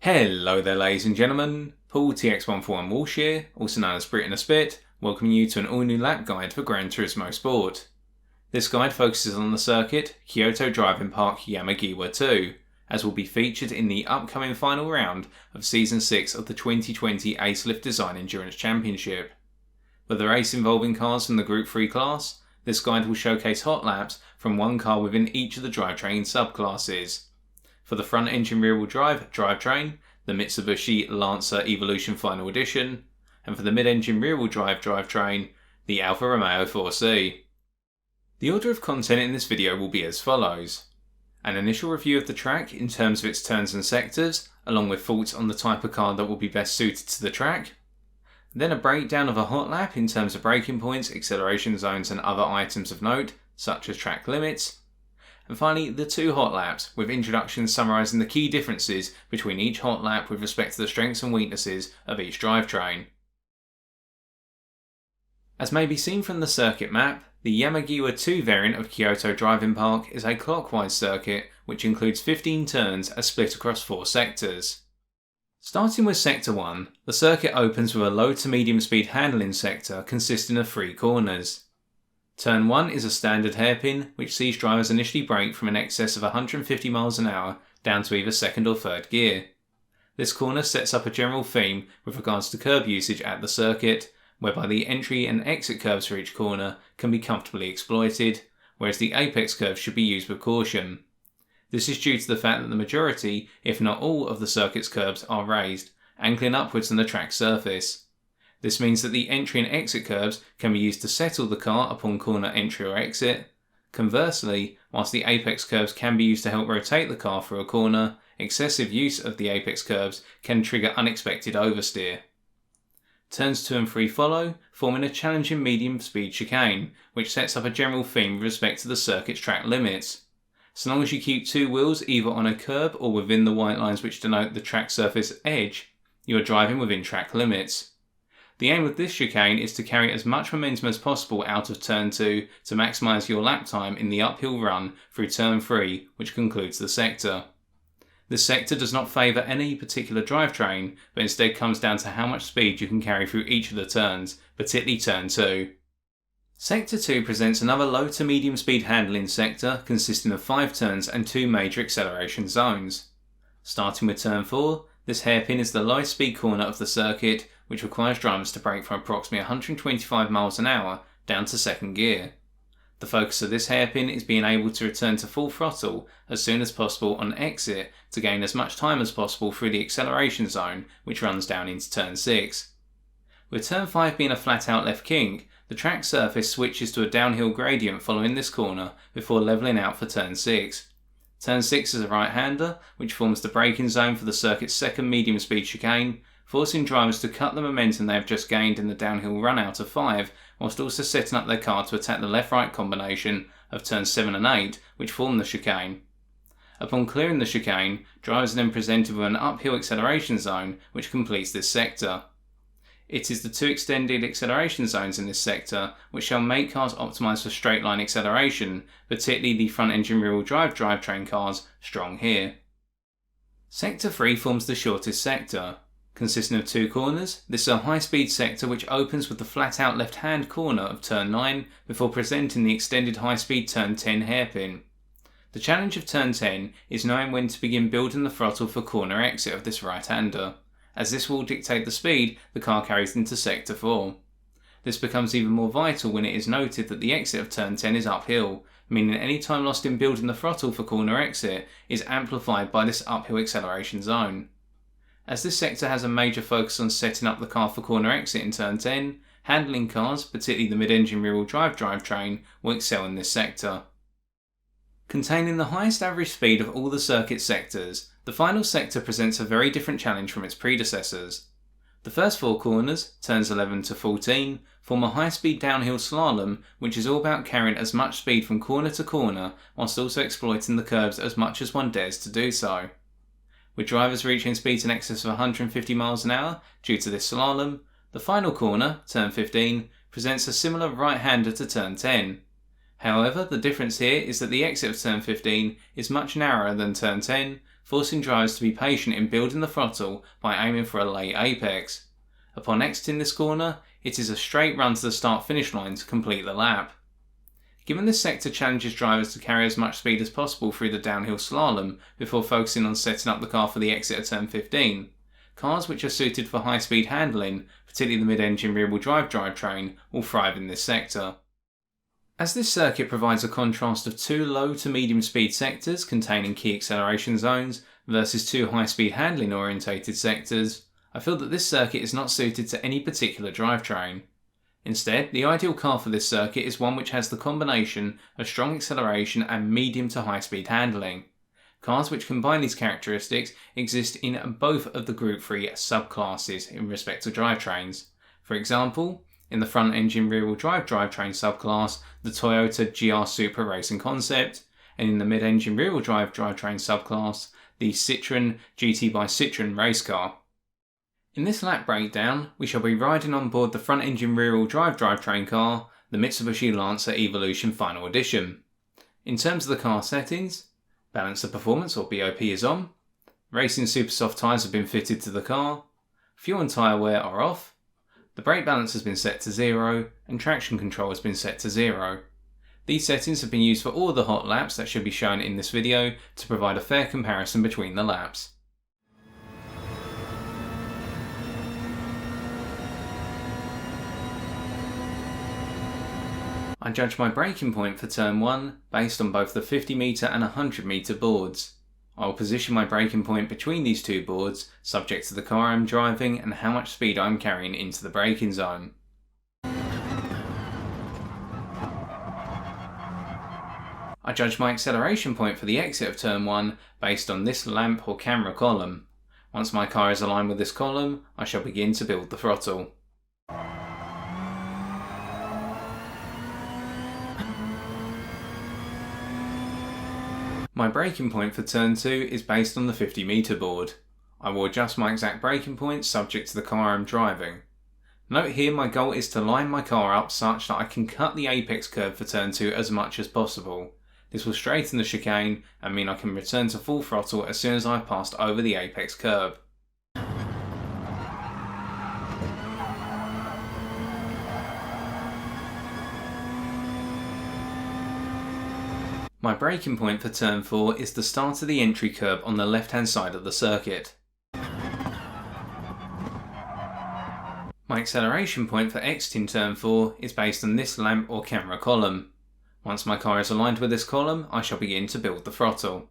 Hello there ladies and gentlemen, Paul TX141 Walsh here, also known as Brit in a Spit, welcoming you to an all new lap guide for Gran Turismo Sport. This guide focuses on the circuit Kyoto Driving Park Yamagiwa II, as will be featured in the upcoming final round of Season 6 of the 2020 Acelith Design Endurance Championship. With the race involving cars from the Gr.3 class, this guide will showcase hot laps from one car within each of the drivetrain subclasses. For the front engine rear-wheel drive drivetrain, the Mitsubishi Lancer Evolution Final Edition, and for the mid-engine rear-wheel drive drivetrain, the Alfa Romeo 4C. The order of content in this video will be as follows: an initial review of the track in terms of its turns and sectors, along with thoughts on the type of car that will be best suited to the track, then a breakdown of a hot lap in terms of braking points, acceleration zones and other items of note, such as track limits, and finally the two hot laps, with introductions summarising the key differences between each hot lap with respect to the strengths and weaknesses of each drivetrain. As may be seen from the circuit map, the Yamagiwa II variant of Kyoto Driving Park is a clockwise circuit which includes 15 turns as split across 4 sectors. Starting with Sector 1, the circuit opens with a low to medium speed handling sector consisting of 3 corners. Turn 1 is a standard hairpin which sees drivers initially brake from an excess of 150 miles an hour down to either second or third gear. This corner sets up a general theme with regards to curb usage at the circuit, whereby the entry and exit curves for each corner can be comfortably exploited, whereas the apex curves should be used with caution. This is due to the fact that the majority, if not all, of the circuit's curbs are raised, angling upwards on the track surface. This means that the entry and exit curves can be used to settle the car upon corner entry or exit. Conversely, whilst the apex curves can be used to help rotate the car through a corner, excessive use of the apex curves can trigger unexpected oversteer. Turns 2 and 3 follow, forming a challenging medium speed chicane, which sets up a general theme with respect to the circuit's track limits. So long as you keep 2 wheels either on a curb or within the white lines which denote the track surface edge, you are driving within track limits. The aim of this chicane is to carry as much momentum as possible out of Turn 2 to maximise your lap time in the uphill run through Turn 3, which concludes the sector. This sector does not favour any particular drivetrain, but instead comes down to how much speed you can carry through each of the turns, particularly Turn 2. Sector 2 presents another low to medium speed handling sector consisting of 5 turns and 2 major acceleration zones. Starting with Turn 4, this hairpin is the lowest speed corner of the circuit, which requires drivers to brake from approximately 125 miles an hour down to second gear. The focus of this hairpin is being able to return to full throttle as soon as possible on exit to gain as much time as possible through the acceleration zone, which runs down into Turn 6. With Turn 5 being a flat out left kink, the track surface switches to a downhill gradient following this corner before levelling out for Turn 6. Turn 6 is a right-hander, which forms the braking zone for the circuit's second medium speed chicane, forcing drivers to cut the momentum they have just gained in the downhill run out of 5, whilst also setting up their car to attack the left-right combination of Turns 7 and 8, which form the chicane. Upon clearing the chicane, drivers are then presented with an uphill acceleration zone which completes this sector. It is the 2 extended acceleration zones in this sector which shall make cars optimised for straight line acceleration, particularly the front engine rear-wheel drive drivetrain cars, strong here. Sector 3 forms the shortest sector. Consisting of 2 corners, this is a high-speed sector which opens with the flat-out left-hand corner of Turn 9 before presenting the extended high-speed Turn 10 hairpin. The challenge of Turn 10 is knowing when to begin building the throttle for corner exit of this right-hander, as this will dictate the speed the car carries into Sector 4. This becomes even more vital when it is noted that the exit of Turn 10 is uphill, meaning any time lost in building the throttle for corner exit is amplified by this uphill acceleration zone. As this sector has a major focus on setting up the car for corner exit in Turn 10, handling cars, particularly the mid-engine rear-wheel drive drivetrain, will excel in this sector. Containing the highest average speed of all the circuit sectors, the final sector presents a very different challenge from its predecessors. The first 4 corners, turns 11 to 14, form a high-speed downhill slalom which is all about carrying as much speed from corner to corner whilst also exploiting the curves as much as one dares to do so. With drivers reaching speeds in excess of 150 miles an hour due to this slalom, the final corner, turn 15, presents a similar right-hander to turn 10. However, the difference here is that the exit of turn 15 is much narrower than turn 10, forcing drivers to be patient in building the throttle by aiming for a late apex. Upon exiting this corner, it is a straight run to the start-finish line to complete the lap. Given this sector challenges drivers to carry as much speed as possible through the downhill slalom before focusing on setting up the car for the exit at turn 15, cars which are suited for high-speed handling, particularly the mid-engine rear-wheel drive drivetrain, will thrive in this sector. As this circuit provides a contrast of two low to medium speed sectors containing key acceleration zones versus two high-speed handling orientated sectors, I feel that this circuit is not suited to any particular drivetrain. Instead, the ideal car for this circuit is one which has the combination of strong acceleration and medium to high speed handling. Cars which combine these characteristics exist in both of the Gr.3 subclasses in respect to drivetrains. For example, in the front engine rear wheel drive drivetrain subclass, the Toyota GR Supra Racing Concept, and in the mid engine rear wheel drive drivetrain subclass, the Citroën GT by Citroën race car. In this lap breakdown, we shall be riding on board the front engine rear wheel drive drivetrain car, the Mitsubishi Lancer Evolution Final Edition. In terms of the car settings, balance of performance or BOP is on, racing super soft tyres have been fitted to the car, fuel and tyre wear are off, the brake balance has been set to 0 and traction control has been set to 0. These settings have been used for all the hot laps that should be shown in this video to provide a fair comparison between the laps. I judge my braking point for turn 1 based on both the 50 metre and 100 metre boards. I will position my braking point between these two boards subject to the car I am driving and how much speed I am carrying into the braking zone. I judge my acceleration point for the exit of turn 1 based on this lamp or camera column. Once my car is aligned with this column, I shall begin to build the throttle. My braking point for turn 2 is based on the 50 metre board. I will adjust my exact braking point subject to the car I am driving. Note here my goal is to line my car up such that I can cut the apex curve for turn 2 as much as possible. This will straighten the chicane and mean I can return to full throttle as soon as I have passed over the apex curve. My braking point for turn 4 is the start of the entry curb on the left hand side of the circuit. My acceleration point for exiting turn 4 is based on this lamp or camera column. Once my car is aligned with this column, I shall begin to build the throttle.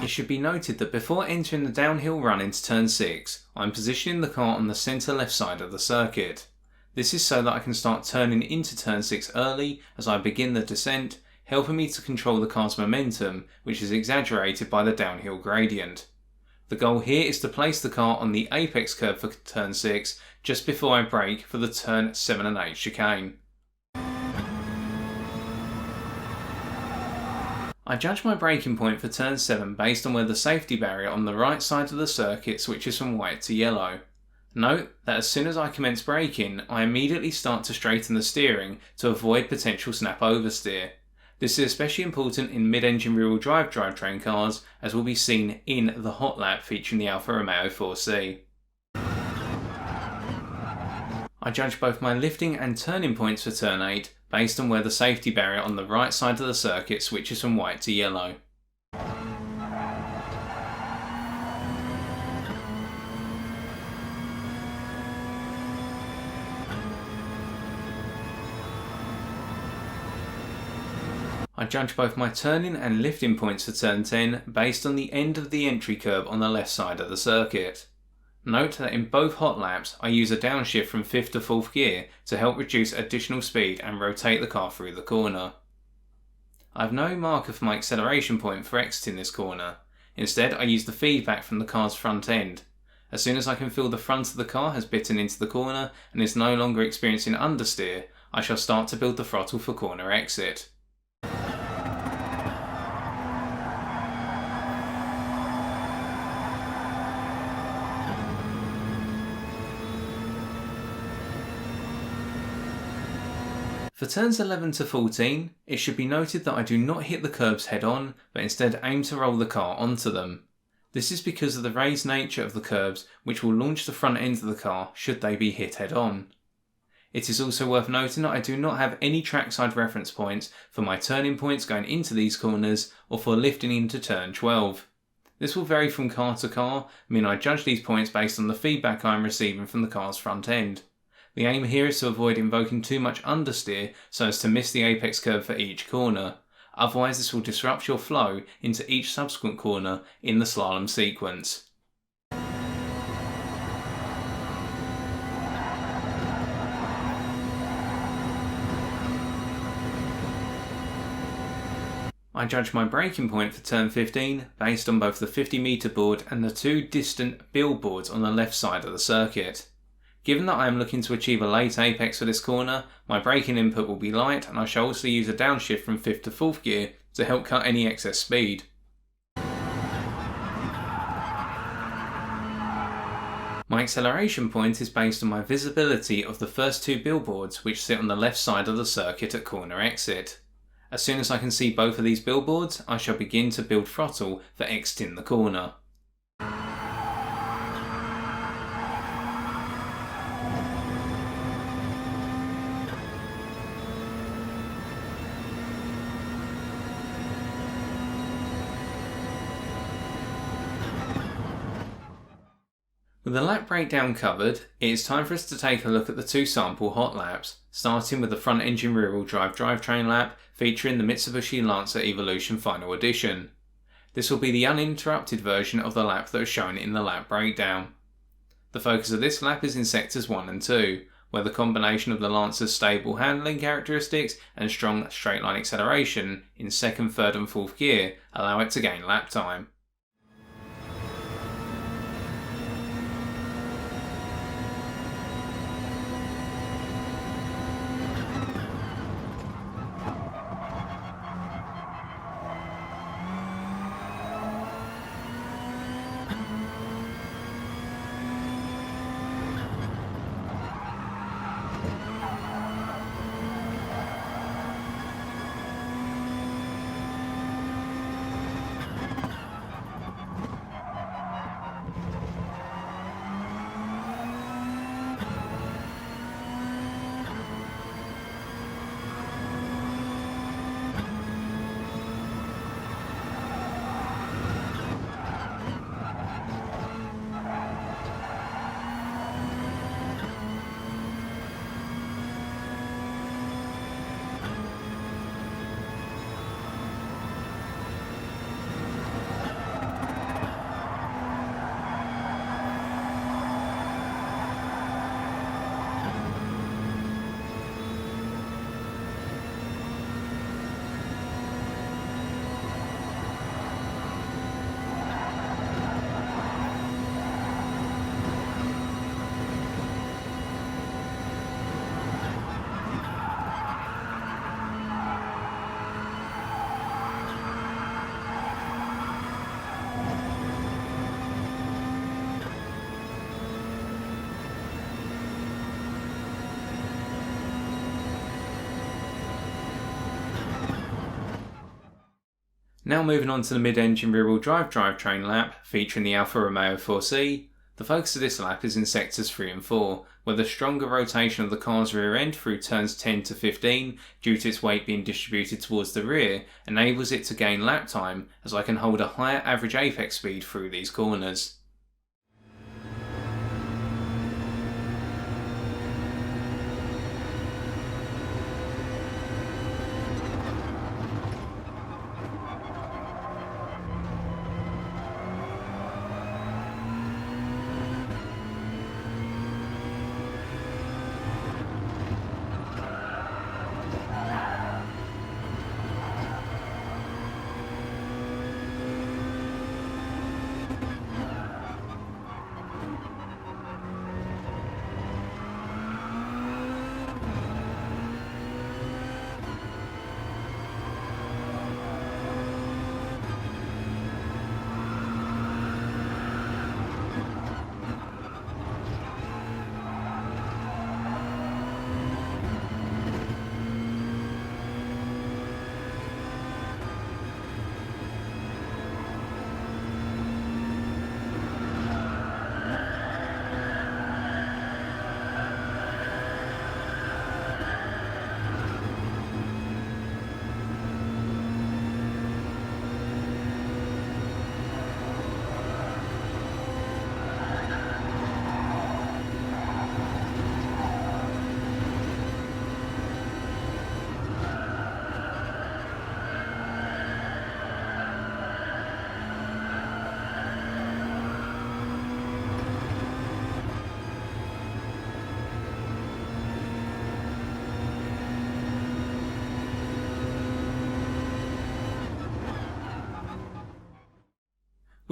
It should be noted that before entering the downhill run into turn 6, I am positioning the car on the centre left side of the circuit. This is so that I can start turning into turn 6 early as I begin the descent, helping me to control the car's momentum, which is exaggerated by the downhill gradient. The goal here is to place the car on the apex curve for turn 6 just before I brake for the turn 7 and 8 chicane. I judge my braking point for turn 7 based on where the safety barrier on the right side of the circuit switches from white to yellow. Note that as soon as I commence braking, I immediately start to straighten the steering to avoid potential snap oversteer. This is especially important in mid-engine rear-wheel drive drivetrain cars, as will be seen in the hot lap featuring the Alfa Romeo 4C. I judge both my lifting and turning points for turn 8 based on where the safety barrier on the right side of the circuit switches from white to yellow. I judge both my turning and lifting points for turn 10 based on the end of the entry curb on the left side of the circuit. Note that in both hot laps I use a downshift from 5th to 4th gear to help reduce additional speed and rotate the car through the corner. I have no marker for my acceleration point for exiting this corner. Instead, I use the feedback from the car's front end. As soon as I can feel the front of the car has bitten into the corner and is no longer experiencing understeer, I shall start to build the throttle for corner exit. For turns 11 to 14, it should be noted that I do not hit the curbs head on, but instead aim to roll the car onto them. This is because of the raised nature of the curbs, which will launch the front end of the car should they be hit head on. It is also worth noting that I do not have any trackside reference points for my turning points going into these corners or for lifting into turn 12. This will vary from car to car, meaning I judge these points based on the feedback I am receiving from the car's front end. The aim here is to avoid invoking too much understeer so as to miss the apex curve for each corner, otherwise this will disrupt your flow into each subsequent corner in the slalom sequence. I judge my braking point for turn 15 based on both the 50-metre board and the two distant billboards on the left side of the circuit. Given that I am looking to achieve a late apex for this corner, my braking input will be light, and I shall also use a downshift from 5th to 4th gear to help cut any excess speed. My acceleration point is based on my visibility of the first two billboards which sit on the left side of the circuit at corner exit. As soon as I can see both of these billboards, I shall begin to build throttle for exiting the corner. With the lap breakdown covered, it is time for us to take a look at the two sample hot laps, starting with the front engine rear-wheel drive drivetrain lap featuring the Mitsubishi Lancer Evolution Final Edition. This will be the uninterrupted version of the lap that was shown in the lap breakdown. The focus of this lap is in sectors 1 and 2, where the combination of the Lancer's stable handling characteristics and strong straight line acceleration in 2nd, 3rd and 4th gear allow it to gain lap time. Now moving on to the mid-engine rear-wheel drive drivetrain lap featuring the Alfa Romeo 4C, the focus of this lap is in sectors 3 and 4, where the stronger rotation of the car's rear end through turns 10 to 15 due to its weight being distributed towards the rear enables it to gain lap time as I can hold a higher average apex speed through these corners.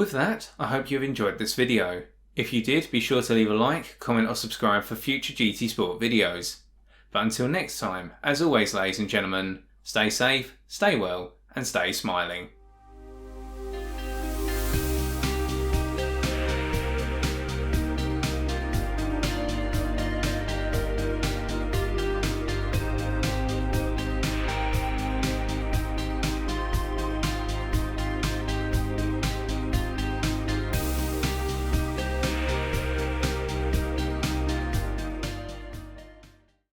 With that, I hope you've enjoyed this video. If you did, be sure to leave a like, comment or subscribe for future GT Sport videos. But until next time, as always ladies and gentlemen, stay safe, stay well and stay smiling.